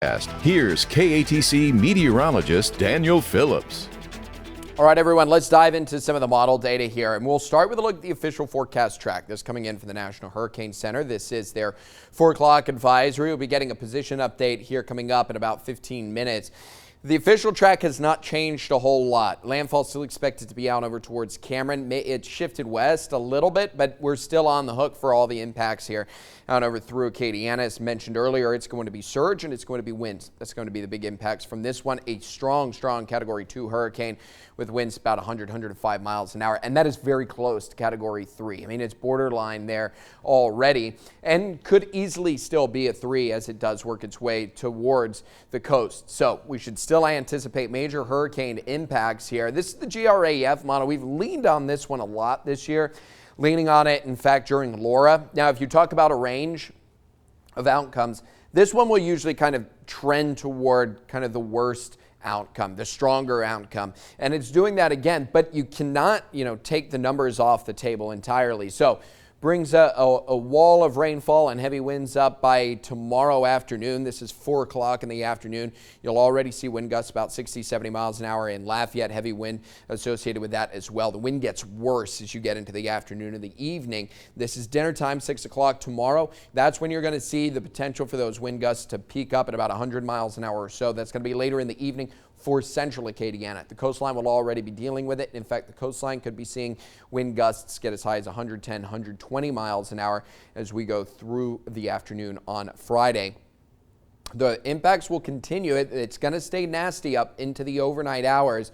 Here's KATC meteorologist Daniel Phillips. All right, everyone, let's dive into some of the model data here. And we'll start with a look at the official forecast track that's coming in from the National Hurricane Center. This is their 4 o'clock advisory. We'll be getting a position update here coming up in about 15 minutes. The official track has not changed a whole lot. Landfall still expected to be out over towards Cameron. It shifted west a little bit, but we're still on the hook for all the impacts here out over through Acadiana. As mentioned earlier, it's going to be surge and it's going to be winds. That's going to be the big impacts from this one. A strong Category 2 hurricane with winds about 105 miles an hour. And that is very close to Category 3. I mean, it's borderline there already and could easily still be a 3 as it does work its way towards the coast. So we should still anticipate major hurricane impacts here. This is the GRAF model. We've leaned on this one a lot this year, leaning on it, in fact, during Laura. Now, if you talk about a range of outcomes, this one will usually kind of trend toward kind of the worst outcome, the stronger outcome. And it's doing that again, but you cannot, take the numbers off the table entirely. So brings a wall of rainfall and heavy winds up by tomorrow afternoon. This is 4 o'clock in the afternoon. You'll already see wind gusts about 60, 70 miles an hour in Lafayette. Heavy wind associated with that as well. The wind gets worse as you get into the afternoon and the evening. This is dinner time, 6 o'clock tomorrow. That's when you're going to see the potential for those wind gusts to peak up at about 100 miles an hour or so. That's going to be later in the evening for central Acadiana. The coastline will already be dealing with it. In fact, the coastline could be seeing wind gusts get as high as 110, 120 miles an hour as we go through the afternoon on Friday. The impacts will continue. It's going to stay nasty up into the overnight hours,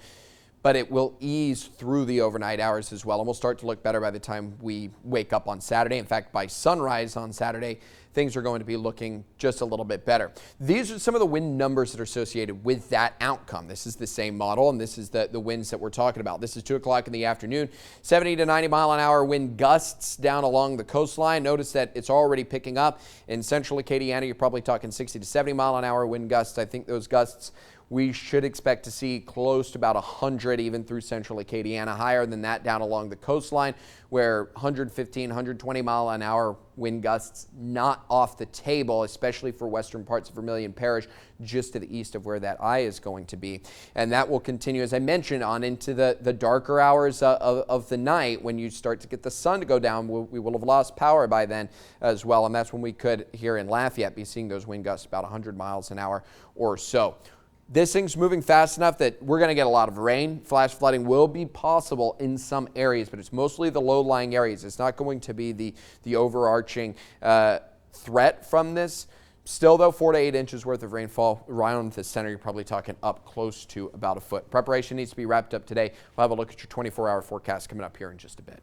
but it will ease through the overnight hours as well, and we'll start to look better by the time we wake up on Saturday. In fact, by sunrise on Saturday, things are going to be looking just a little bit better. These are some of the wind numbers that are associated with that outcome. This is the same model, and this is the winds that we're talking about. This is 2 o'clock in the afternoon, 70 to 90 mile an hour wind gusts down along the coastline. Notice that it's already picking up. In central Acadiana, you're probably talking 60 to 70 mile an hour wind gusts. I think those gusts we should expect to see close to about 100 even through central Acadiana, higher than that down along the coastline where 115, 120 mile an hour wind gusts not off the table, especially for western parts of Vermilion Parish, just to the east of where that eye is going to be. And that will continue, as I mentioned, on into the darker hours of the night. When you start to get the sun to go down, we will have lost power by then as well. And that's when we could, here in Lafayette, be seeing those wind gusts about 100 miles an hour or so. This thing's moving fast enough that we're going to get a lot of rain. Flash flooding will be possible in some areas, but it's mostly the low-lying areas. It's not going to be the overarching threat from this. Still, though, 4 to 8 inches worth of rainfall around the center. You're probably talking up close to about a foot. Preparation needs to be wrapped up today. We'll have a look at your 24-hour forecast coming up here in just a bit.